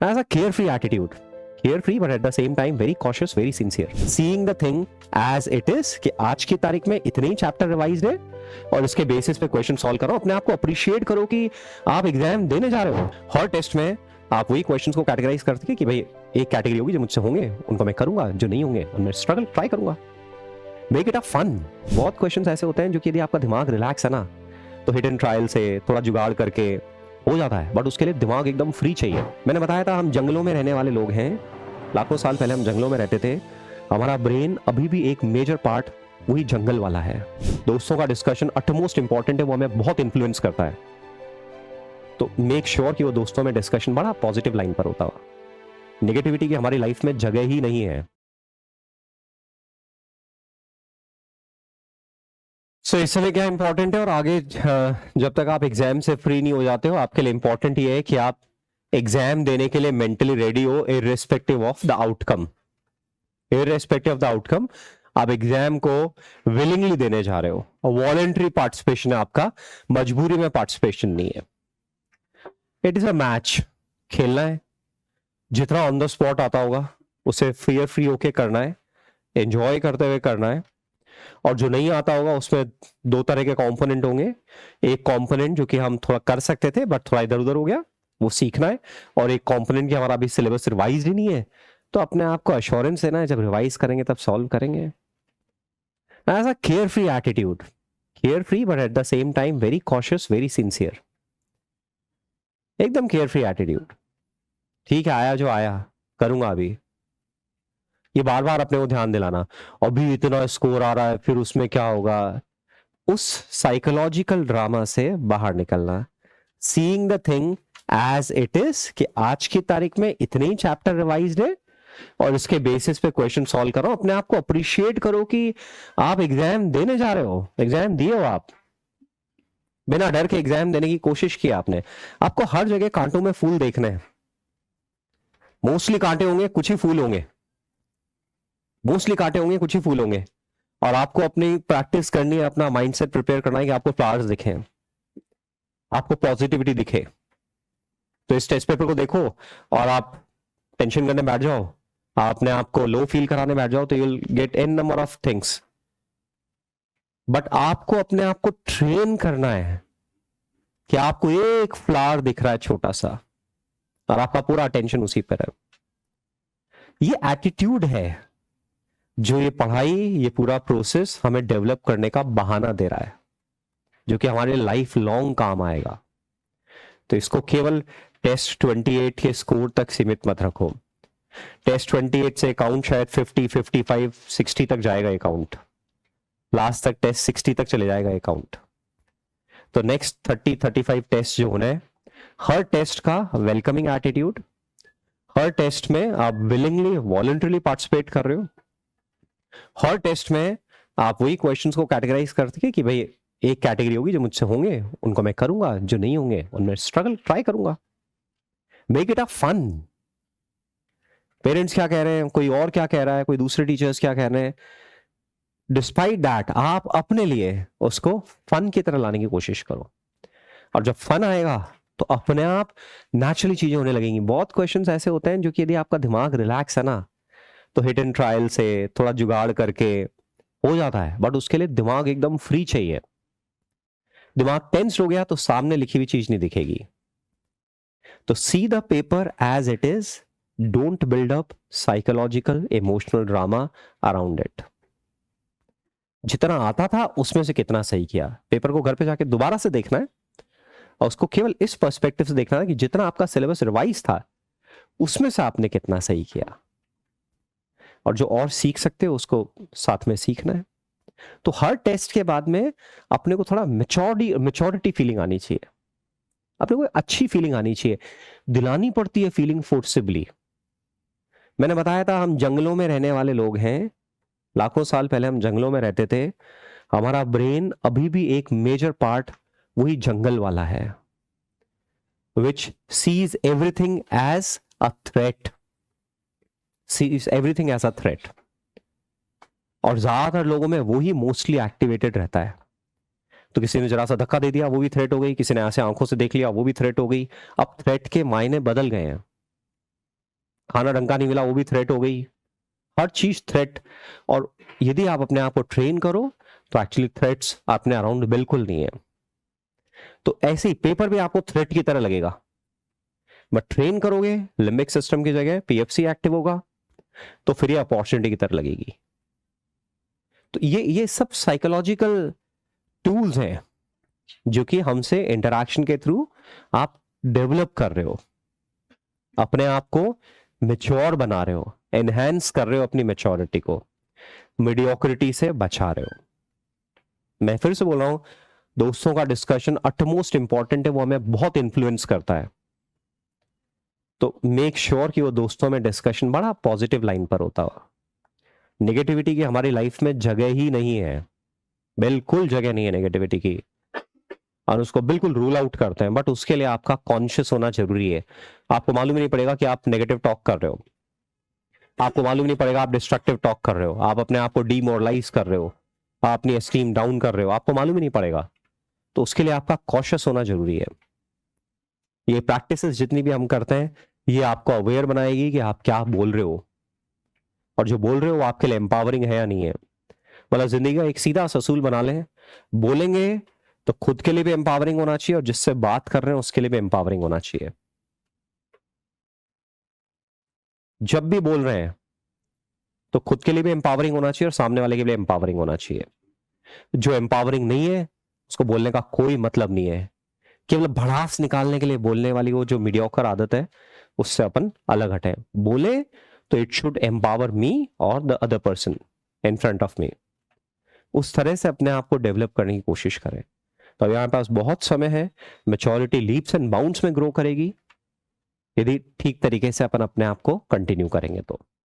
Has a carefree attitude. Carefree but at the same time very cautious, very sincere. Seeing the thing as it is कि आज की तारीख में इतने ही chapter revised है और इसके बेसिस पे क्वेश्चन सॉल्व करो. अपने आप को अप्रिशिएट करो कि आप एग्जाम देने जा रहे हो. हर टेस्ट में आप वही क्वेश्चंस को कैटेगराइज करते हैं कि भाई एक कैटेगरी होगी जो मुझसे होंगे उनको मैं करूंगा, जो नहीं होंगे उनमें स्ट्रगल ट्राई करूंगा. Make it a fun. बहुत क्वेश्चंस ऐसे होते हैं जो कि यदि आपका दिमाग रिलैक्स है ना तो हिडन ट्रायल से थोड़ा जुगाड़ करके हो जाता है, बट उसके लिए दिमाग एकदम फ्री चाहिए. मैंने बताया था हम जंगलों में रहने वाले लोग हैं. लाखों साल पहले हम जंगलों में रहते थे. हमारा ब्रेन अभी भी एक मेजर पार्ट वही जंगल वाला है. दोस्तों का डिस्कशन अटमोस्ट इंपॉर्टेंट है, वो हमें बहुत इन्फ्लुएंस करता है. तो मेक श्योर कि वो दोस्तों में डिस्कशन बड़ा पॉजिटिव लाइन पर होता हुआ. नेगेटिविटी की हमारी लाइफ में जगह ही नहीं है. सो इस समय क्या इंपॉर्टेंट है और आगे जब तक आप एग्जाम से फ्री नहीं हो जाते हो आपके लिए इंपॉर्टेंट ये है कि आप एग्जाम देने के लिए मेंटली रेडी हो, irrespective of the outcome. Irrespective of the outcome आप एग्जाम को विलिंगली देने जा रहे हो. वॉलंटरी पार्टिसिपेशन है आपका, मजबूरी में पार्टिसिपेशन नहीं है. It is a match. खेलना है, जितना ऑन द स्पॉट आता होगा उसे फियर फ्री होके करना है, एंजॉय करते हुए करना है. और जो नहीं आता होगा उसमें दो तरह के कंपोनेंट होंगे. एक कंपोनेंट जो कि हम थोड़ा कर सकते थे बट थोड़ा इधर उधर हो गया, वो सीखना है. और एक कंपोनेंट कि हमारा अभी सिलेबस रिवाइज ही नहीं है, तो अपने आप को एश्योरेंस देना है जब रिवाइज करेंगे तब सॉल्व करेंगे. As a care free attitude. Care free but at the same time very cautious, very sincere. एकदम केयर फ्री एटीट्यूड. ठीक है, आया जो आया, करूंगा अभी. ये बार बार अपने को ध्यान दिलाना, अभी इतना स्कोर आ रहा है फिर उसमें क्या होगा. उस साइकोलॉजिकल ड्रामा से बाहर निकलना. Seeing the thing as it is कि आज की तारीख में इतने ही चैप्टर रिवाइज्ड है और इसके बेसिस पे क्वेश्चन सॉल्व करो. अपने आप को अप्रिशिएट करो कि आप एग्जाम देने जा रहे हो. एग्जाम दिए हो आप, बिना डर के एग्जाम देने की कोशिश की आपने. आपको हर जगह कांटों में फूल देखने हैं. मोस्टली कांटे होंगे, कुछ ही फूल होंगे. मोस्टली कांटे होंगे, कुछ ही फूल होंगे. और आपको अपनी प्रैक्टिस करनी है, अपना माइंडसेट प्रिपेयर करना है कि आपको फ्लावर्स दिखे, आपको पॉजिटिविटी दिखे. तो इस टेस्ट पेपर को देखो और आप टेंशन करने बैठ जाओ, आप अपने आप को लो फील कराने बैठ जाओ तो you will get an number of things. But आपको अपने आप को ट्रेन करना है कि आपको एक फ्लावर दिख रहा है छोटा सा और आपका पूरा अटेंशन उसी पर है. ये एटीट्यूड है जो ये पढ़ाई, ये पूरा प्रोसेस हमें डेवलप करने का बहाना दे रहा है, जो कि हमारे लाइफ लॉन्ग काम आएगा. तो इसको केवल टेस्ट 28 के स्कोर तक सीमित मत रखो. टेस्ट 28 से अकाउंट शायद 50, 55, 60 तक जाएगा अकाउंट. लास्ट तक टेस्ट 60 तक चले जाएगा अकाउंट. तो नेक्स्ट 30, 35 टेस्ट जो होने हैं, हर टेस्ट का वेलकमिंग एटीट्यूड. हर टेस्ट में आप विलिंगली, वॉलंटरीली पार्टिसिपेट कर रहे हो. हर टेस्ट में आप वही क्वेश्चंस को कैटेगराइज करते हैं कि भाई एक कैटेगरी होगी जो मुझसे होंगे उनको मैं करूंगा, जो नहीं होंगे उनमें स्ट्रगल ट्राई करूंगा. Make it a fun. Parents क्या कह रहे हैं, कोई और क्या कह रहा है, कोई दूसरे टीचर्स क्या कह रहे हैं, डिस्पाइट दैट आप अपने लिए उसको फन की तरह लाने की कोशिश करो. और जब फन आएगा तो अपने आप नेचुरली चीजें होने लगेंगी. बहुत क्वेश्चंस ऐसे होते हैं जो कि यदि आपका दिमाग रिलैक्स है ना तो हिट एंड ट्रायल से थोड़ा जुगाड़ करके हो जाता है, बट उसके लिए दिमाग एकदम फ्री चाहिए. दिमाग टेंस हो गया तो सामने लिखी हुई चीज नहीं दिखेगी. तो see the paper as it is. Don't build up psychological emotional drama around it. जितना आता था उसमें से कितना सही किया. पेपर को घर पे जाके दोबारा से देखना है और उसको केवल इस पर्सपेक्टिव से देखना है कि जितना आपका सिलेबस रिवाइज था उसमें से आपने कितना सही किया. और जो और सीख सकते हो उसको साथ में सीखना है. तो हर टेस्ट के बाद में अपने को थोड़ा मेच्योरिटी फीलिंग आनी चाहिए. अपने को अच्छी फीलिंग आनी चाहिए. दिलानी पड़ती है फीलिंग फोर्सिबली. मैंने बताया था हम जंगलों में रहने वाले लोग हैं. लाखों साल पहले हम जंगलों में रहते थे. हमारा ब्रेन अभी भी एक मेजर पार्ट वही जंगल वाला है, which sees everything as a threat. Sees everything as a threat. और ज्यादातर लोगों में वो ही मोस्टली एक्टिवेटेड रहता है. तो किसी ने जरा सा धक्का दे दिया वो भी थ्रेट हो गई, किसी ने ऐसे आंखों से देख लिया वो भी थ्रेट हो गई. अब थ्रेट के मायने बदल गए हैं. खाना ढंग का नहीं मिला वो भी थ्रेट हो गई, हर चीज थ्रेट। और यदि आप अपने आप को ट्रेन करो तो एक्चुअली थ्रेट्स अपने अराउंड बिल्कुल नहीं है। तो ऐसे ही पेपर भी आपको थ्रेट की तरह लगेगा, बट ट्रेन करोगे लिम्बिक सिस्टम की जगह पीएफसी एक्टिव होगा तो फिर ये अपॉर्चुनिटी की तरह लगेगी। तो ये सब साइकोलॉजिकल टूल्स हैं जो कि हमसे इंटरैक्शन के थ्रू आप डेवलप कर रहे हो, अपने आप को मेच्योर बना रहे हो, एनहेंस कर रहे हो अपनी मेच्योरिटी को, मीडियोक्रिटी से बचा रहे हो। मैं फिर से बोल रहा हूं, दोस्तों का डिस्कशन अटमोस्ट इंपॉर्टेंट है, वो हमें बहुत इंफ्लुएंस करता है। तो मेक श्योर कि वो दोस्तों में डिस्कशन बड़ा पॉजिटिव लाइन पर होता हो। नेगेटिविटी की हमारी लाइफ में जगह ही नहीं है, बिल्कुल जगह नहीं है नेगेटिविटी की, और उसको बिल्कुल रूल आउट करते हैं। बट उसके लिए आपका कॉन्शियस होना जरूरी है। आपको मालूम ही नहीं पड़ेगा कि आप नेगेटिव टॉक कर रहे हो, आपको मालूम नहीं पड़ेगा आप डिस्ट्रक्टिव टॉक कर रहे हो, आप अपने आप को डीमोरलाइज कर रहे हो, आप अपनी एस्टीम डाउन कर रहे हो, आपको मालूम ही नहीं पड़ेगा। तो उसके लिए आपका कॉशियस होना जरूरी है। ये प्रैक्टिसेस जितनी भी हम करते हैं ये आपको अवेयर बनाएगी कि आप क्या बोल रहे हो, और जो बोल रहे हो वो आपके लिए एम्पावरिंग है या नहीं है। मतलब जिंदगी का एक सीधा सा असूल बना लें, बोलेंगे तो खुद के लिए भी एम्पावरिंग होना चाहिए और जिससे बात कर रहे हैं उसके लिए भी एम्पावरिंग होना चाहिए। जब भी बोल रहे हैं तो खुद के लिए भी एम्पावरिंग होना चाहिए और सामने वाले के लिए एम्पावरिंग होना चाहिए। जो एम्पावरिंग नहीं है उसको बोलने का कोई मतलब नहीं है। केवल भड़ास निकालने के लिए बोलने वाली वो जो मीडियोकर आदत है उससे अपन अलग हटे। बोले तो इट शुड एम्पावर मी और the other person in front of me. उस तरह से अपने आप को डेवलप करने की कोशिश करें। तो अब यहाँ पास बहुत समय है, मैच्योरिटी लीप्स एंड बाउंड्स में ग्रो करेगी यदि ठीक तरीके से अपन अपने आप को कंटिन्यू करेंगे तो।